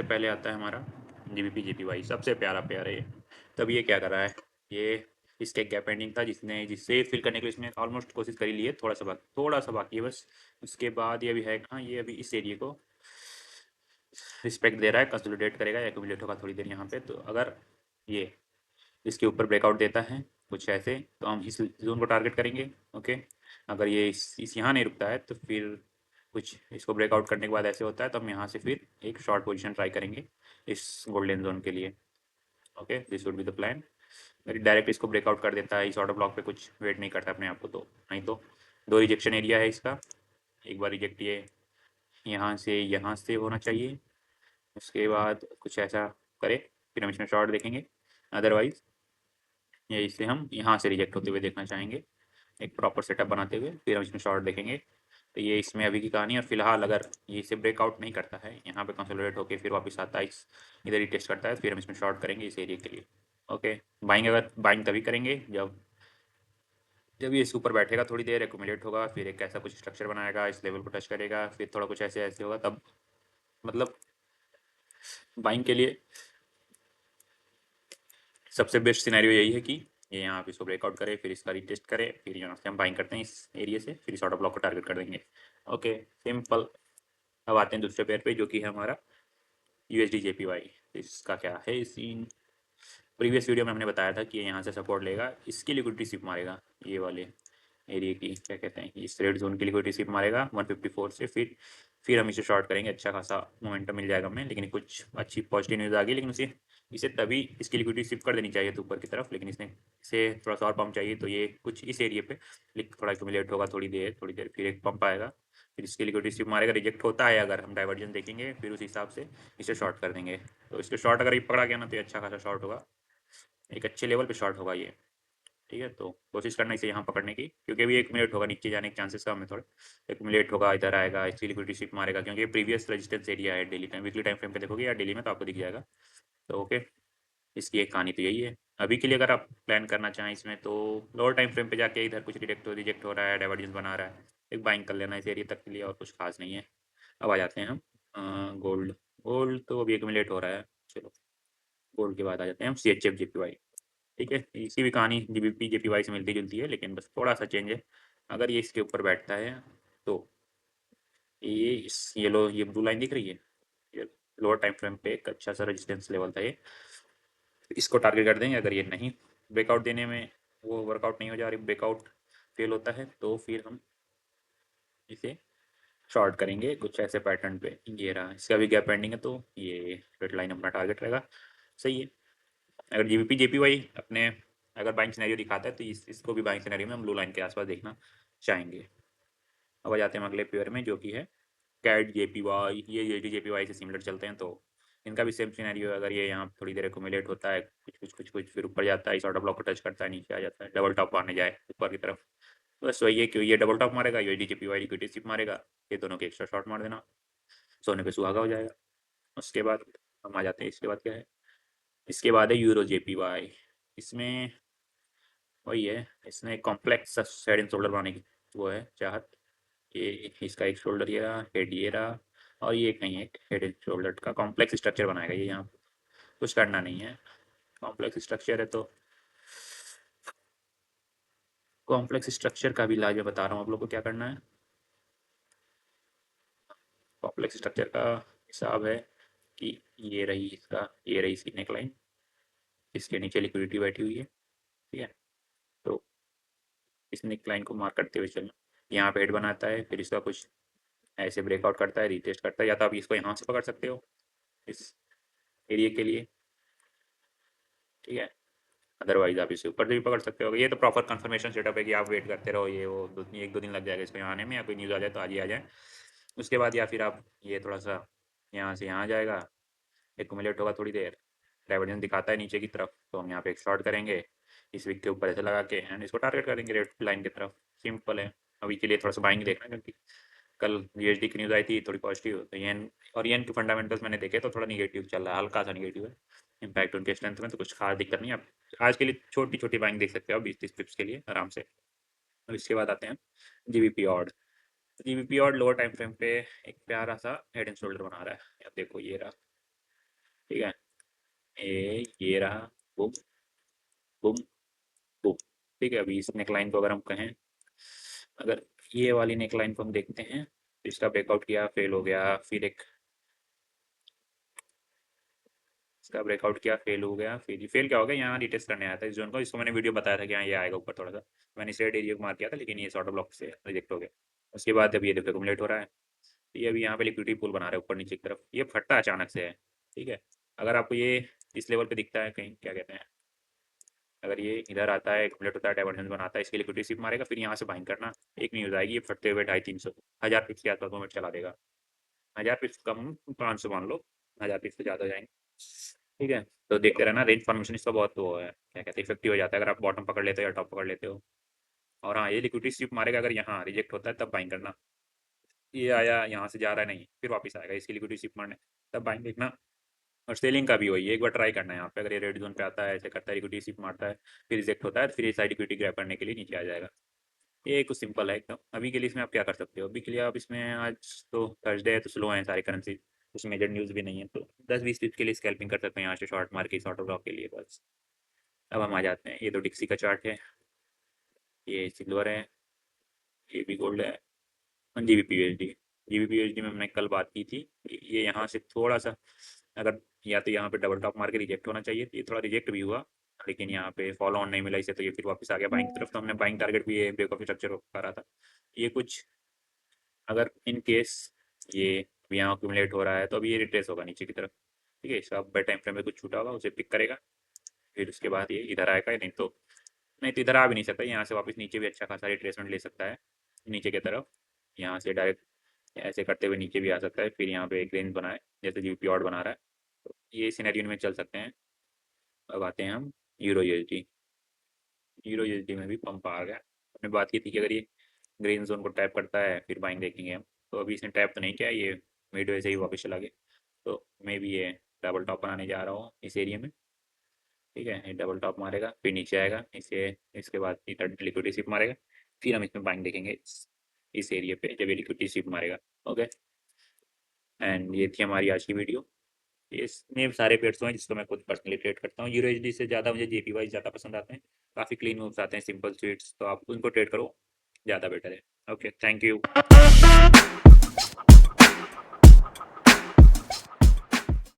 पहले आता है हमारा जीबीपी जेपीवाई, सबसे प्यारा पेयर है ये। तब ये क्या कर रहा है, ये इसका एक गैप पेंडिंग था जिससे फिल करने के लिए इसने ऑलमोस्ट कोशिश कर ही ली है, थोड़ा सा बाकी है बस। उसके बाद ये अभी है कहाँ, ये अभी इस एरिया को रिस्पेक्ट दे रहा है, कंसोलिडेट करेगा, एक्यूमुलेट होगा थोड़ी देर यहाँ पे। तो अगर ये इसके ऊपर ब्रेकआउट देता है कुछ ऐसे, तो हम इस जोन को टारगेट करेंगे। ओके, अगर ये इस यहाँ नहीं रुकता है तो फिर कुछ इसको ब्रेकआउट करने के बाद ऐसे होता है तो हम यहाँ से फिर एक शॉर्ट पोजीशन ट्राई करेंगे इस गोल्डन जोन के लिए। Okay, this would be the plan. अगर डायरेक्ट इसको ब्रेकआउट कर देता है इस ऑर्डर ब्लॉक पे, कुछ वेट नहीं करता अपने आप को, तो नहीं तो दो रिजेक्शन एरिया है इसका। एक बार रिजेक्ट ये यहाँ से होना चाहिए, उसके बाद कुछ ऐसा करे, फिर हम इसमें शॉर्ट देखेंगे। अदरवाइज ये इसे हम यहाँ से रिजेक्ट होते हुए देखना चाहेंगे, एक प्रॉपर सेटअप बनाते हुए, फिर हम इसमें शॉर्ट देखेंगे। तो ये इसमें अभी की कहानी है। और फिलहाल अगर ये इसे ब्रेकआउट नहीं करता है, यहाँ पे कंसोलिडेट होकर फिर वापस आता है इधर ही टेस्ट करता है, फिर हम इसमें शॉर्ट करेंगे इस एरिया के लिए। ओके, बाइंग तभी करेंगे जब ये इसके ऊपर बैठेगा, थोड़ी देर एक्यूमुलेट होगा, फिर एक ऐसा कुछ स्ट्रक्चर बनाएगा, इस लेवल को टच करेगा, फिर थोड़ा कुछ ऐसे ऐसे होगा, तब मतलब बाइंग के लिए सबसे बेस्ट सिनेरियो यही है कि ये यहाँ पे इसको ब्रेकआउट करे, फिर इसका रीटेस्ट करे, फिर यहाँ से हम बाइंग करते हैं इस एरिया से, फिर इस ऑर्डर ब्लॉक को टारगेट कर देंगे। Okay, simple. अब आते हैं दूसरे पेयर पे जो कि है हमारा यूएसडी जेपीवाई। इसका क्या है, सीन प्रीवियस वीडियो में हमने बताया था कि ये यहाँ से सपोर्ट लेगा, इसकी लिक्विडिटी सिप मारेगा, ये वाले एरिया की क्या कहते हैं, इस रेड जोन की लिक्विडिटी सिप मारेगा 154 से, फिर हम इसे शॉर्ट करेंगे। अच्छा खासा मोमेंटम मिल जाएगा हमें, लेकिन कुछ अच्छी पॉजिटिव न्यूज़ आ गई, लेकिन इसे तभी इसकी लिक्विडिटी सिप कर देनी चाहिए थी ऊपर की तरफ, लेकिन इसे थोड़ा सा और पंप चाहिए। तो ये कुछ इस एरिया पे थोड़ा एक्यूमुलेट होगा, थोड़ी देर फिर एक पंप आएगा, फिर इसकी लिक्विडिटी सिप मारेगा। रिजेक्ट होता है अगर हम डाइवर्जन देखेंगे, फिर उस हिसाब से इसे शॉर्ट कर देंगे। तो इसके शॉर्ट अगर ये पकड़ा गया ना, तो ये अच्छा खासा शॉर्ट होगा, एक अच्छे लेवल पे शॉर्ट होगा ये। ठीक है, तो कोशिश करना इसे यहाँ पकड़ने की, क्योंकि अभी एक मिनट होगा, नीचे जाने के चांसेस कम है थोड़े। एक मिनट होगा, इधर आएगा, इसकी लिक्विडिटी शिप मारेगा, क्योंकि प्रीवियस रेजिस्टेंस एरिया है daily time, weekly time frame पे देखोगे या डेली में तो आपको दिख जाएगा। तो ओके, इसकी एक कहानी तो यही है। अभी के लिए अगर आप प्लान करना चाहें इसमें, तो लोअर टाइम फ्रेम पे जाके इधर कुछ रिजेक्ट हो रहा है, डाइवर्जेंस बना रहा है, एक बाइंग कर लेना इस एरिया तक के लिए, और कुछ खास नहीं है। अब आ जाते हैं हम गोल्ड। गोल्ड तो अभी एक्यूमुलेट हो रहा है, चलो गोल्ड के बाद आ जाते हैं हम C H F J P Y. ठीक है, इसकी भी कहानी जीबीपी जेपीवाई से मिलती जुलती है, लेकिन बस थोड़ा सा चेंज है। अगर ये इसके ऊपर बैठता है तो ये ब्लू लाइन दिख रही है, ये लोअर टाइम फ्रेम पे एक अच्छा सा रेजिस्टेंस लेवल था ये, इसको टारगेट कर देंगे। अगर ये नहीं ब्रेकआउट देने में वो वर्कआउट नहीं हो जा रही, ब्रेकआउट फेल होता है, तो फिर हम इसे शॉर्ट करेंगे कुछ ऐसे पैटर्न पे। ये रहा, इसका भी गैप पेंडिंग है, तो ये रेड लाइन अपना टारगेट रहेगा। सही है। अगर जीबीपी जेपीवाई अपने अगर बाइंग सिनेरियो दिखाता है, तो इसको भी बाइंग सिनेरियो में हम ब्लू लाइन के आसपास देखना चाहेंगे। अब आ जाते हैं हम अगले पेयर में जो कि है कैट जेपीवाई। ये जेपीवाई से सिमिलर चलते हैं, तो इनका भी सेम सिनेरियो है। अगर ये यहाँ थोड़ी देर एक्यूमुलेट होता है, कुछ फिर ऊपर जाता है, इस ऑर्डर ब्लॉक को टच करता है, नीचे आ जाता है, डबल टॉप मारने जाए ऊपर की तरफ, बस वही है कि ये डबल टॉप मारेगा, ये जेपीवाई लिक्विडिटी सिप मारेगा, ये दोनों के एक्स्ट्रा शॉट मार देना, सोने पे सुहागा हो जाएगा। उसके बाद हम आ जाते हैं, इसके बाद क्या है, इसके बाद है यूरो जेपीवाई। इसमें वही है, इसने कॉम्प्लेक्स हेड एंड शोल्डर बनाने की वो है चाहत। ये इसका एक शोल्डर ये रहा, हेड ये रहा, और ये कहीं एक हेड एंड शोल्डर का कॉम्प्लेक्स स्ट्रक्चर बनाएगा ये। यहाँ कुछ करना नहीं है, कॉम्प्लेक्स स्ट्रक्चर है तो कॉम्प्लेक्स स्ट्रक्चर का भी इलाज मैं बता रहा हूँ आप लोग को क्या करना है। कॉम्प्लेक्स स्ट्रक्चर का हिसाब है कि ये रही इसकी नेकलाइन, इसके नीचे लिक्विडिटी बैठी हुई है। ठीक है, तो इस नेकलाइन को मार्क करते हुए चलना, यहाँ पे हेड बनाता है, फिर इसका कुछ ऐसे ब्रेकआउट करता है, रीटेस्ट करता है, या तो आप इसको यहाँ से पकड़ सकते हो इस एरिया के लिए। ठीक है, अदरवाइज आप इसे ऊपर से भी पकड़ सकते हो। ये तो प्रॉपर कंफर्मेशन सेटअप है कि आप वेट करते रहो, ये वो एक दो दिन लग जाएगा इसको यहाँ आने में, या कोई न्यूज़ आ जाए तो आज ही आ जाए। उसके बाद या फिर आप ये थोड़ा सा यहाँ से यहाँ आ जाएगा, एक्यूमुलेट होगा थोड़ी देर, डाइवर्जेंस दिखाता है नीचे की तरफ, तो हम यहाँ पे एक शॉर्ट करेंगे इस विक के ऊपर ऐसे लगा के, एंड इसको टारगेट करेंगे रेड लाइन की तरफ। सिंपल है। अभी के लिए थोड़ा सा बाइंग देखना, क्योंकि कल यूएसडी की न्यूज़ आई थी थोड़ी पॉजिटिव, तो येन और येन के फंडामेंटल्स मैंने देखे तो थोड़ा निगेटिव चल रहा है, हल्का सा निगेटिव है। इम्पैक्ट उनके स्ट्रेंथ में तो कुछ खास दिक्कत नहीं है। आप आज के लिए छोटी छोटी बाइंग देख सकते हो 20-30 पिप्स के लिए आराम से। और इसके बाद आते हैं GBP odd. GBP odd lower time frame पे एक प्यारा सा हेड एंड शोल्डर बना रहा है, अब देखो ये रहा, ठीक है, ये रहा, बुम बुम बुम। ठीक है, अभी इस नेकलाइन को अगर हम कहें, अगर ये वाली नेकलाइन को हम देखते हैं, तो इसका ब्रेकआउट किया, फेल हो गया, फिर एक इसका ब्रेकआउट किया, फेल हो गया, फिर फेल क्या हो गया, यहाँ रिटेस्ट करने आया था इस जोन को, इसको मैंने वीडियो बताया था कि यहाँ ये आएगा ऊपर थोड़ा सा, मैंने इस रेड एरिया को मार किया था, लेकिन ये सॉर्ट ब्लॉक से रिजेक्ट हो गया। उसके बाद अब ये देखो एक्यूमुलेट हो रहा है, ये अभी यहाँ पे लिक्विडिटी पूल बना रहा है ऊपर नीचे की तरफ, ये फटता अचानक से है। ठीक है, अगर आपको ये इस लेवल पे दिखता है कहीं, क्या कहते हैं, अगर ये इधर आता है, एक्यूमुलेट होता है, डाइवर्जेंस बनाता है, इसके लिक्विडिटी सिप मारेगा, फिर यहाँ से बाइंग करना, एक न्यूज़ आएगी, ये फटते हुए 250-300 1000 पिक्स के आसपास मूवमेंट चला देगा। 1000 पिक्स कम, 500 मान लो, 1000 पिक्स से ज़्यादा हो जाएंगे। ठीक है, तो देखते रहना, रेंज फॉर्मेशन इसका बहुत वो है, क्या कहते हैं, इफेक्टिव हो जाता है अगर आप बॉटम पकड़ लेते हो या टॉप पकड़ लेते हो। और हाँ, ये लिक्विडिटी सिप मारेगा, अगर यहाँ रिजेक्ट होता है तब बाइंग करना, ये आया यहाँ से जा रहा है नहीं, फिर वापस आएगा, इसकी लिक्विडिटी सिप मारने, तब बाइंग देखना। और सेलिंग का भी वही है, एक बार ट्राई करना है यहाँ पे, अगर ये रेड जोन पे आता है, ऐसे करता है, लिक्विडिटी सिप मारता है, फिर रिजेक्ट होता है, तो फिर ये साइड लिक्विडिटी ग्रैब करने के लिए नीचे आ जाएगा। ये कुछ सिंपल है एकदम। अभी के लिए इसमें आप क्या कर सकते हो, अभी के लिए आप इसमें, आज तो थर्सडे है तो स्लो है सारी करेंसी, कुछ मेजर न्यूज़ भी नहीं है, तो 10-20 पिप के लिए स्कैल्पिंग कर सकते हैं यहाँ से, शॉर्ट मार के शॉर्ट ब्लॉक के लिए बस। अब हम आ जाते हैं, ये तो डिक्सी का चार्ट है, ये सिल्वर है, ये भी गोल्ड है, जीबीपीयूएसडी में हमने कल बात की थी, ये यहाँ से थोड़ा सा, अगर या तो यहाँ पे डबल टॉप मार के रिजेक्ट होना चाहिए, तो ये थोड़ा रिजेक्ट भी हुआ, लेकिन यहाँ पे फॉलो ऑन नहीं मिला इसे, तो ये फिर वापस आ गया बाइंग की तरफ, तो हमने बाइंग टारगेट भी ये ब्रेक ऑफ स्ट्रक्चर को करा था। ये कुछ, अगर इन केस ये यहाँ अक्यूमुलेट हो रहा है, तो अभी ये रिट्रेस होगा नीचे की तरफ। ठीक है, इसका बेड टाइम फ्रेम में कुछ छूटा होगा, उसे पिक करेगा, फिर उसके बाद ये इधर आएगा, नहीं तो इधर आ भी नहीं सकता, यहाँ से वापस नीचे भी अच्छा खासा रिट्रेसमेंट ले सकता है नीचे की तरफ, यहाँ से डायरेक्ट ऐसे करते हुए नीचे भी आ सकता है, फिर यहाँ पे एक रेंज बनाए जैसे जीपी ऑड बना रहा है, तो ये सिनेरियो में चल सकते हैं। अब आते हैं हम यूरो यूएसडी, यूरो यूएसडी में भी पंप आ गया, हमने बात की थी कि अगर ये ग्रीन जोन को टैप करता है फिर बाइंग देखेंगे हम, तो अभी इसने टैप तो नहीं किया, ये मिडवे से ही वापस चला गया, तो मे भी ये डबल टॉप बनाने जा रहा हूँ इस एरिया में। ठीक है, ये डबल टॉप मारेगा, फिर नीचे आएगा, इसे इसके बाद इधर लिक्विडिटी सिप मारेगा, फिर हम इसमें बाइंग देखेंगे इस एरिया पे जब ये लिक्विडिटी सिप मारेगा। ओके, एंड ये थी हमारी आज की वीडियो। इसमें सारे पेड्स हैं जिसको मैं खुद पर्सनली ट्रेड करता हूँ, यूरो एचडी से ज़्यादा मुझे जेपीवाई ज़्यादा पसंद आते हैं, काफ़ी क्लीन मूव्स आते हैं, सिंपल स्वीट्स, तो आप उनको ट्रेड करो, ज़्यादा बेटर है। Okay, thank you.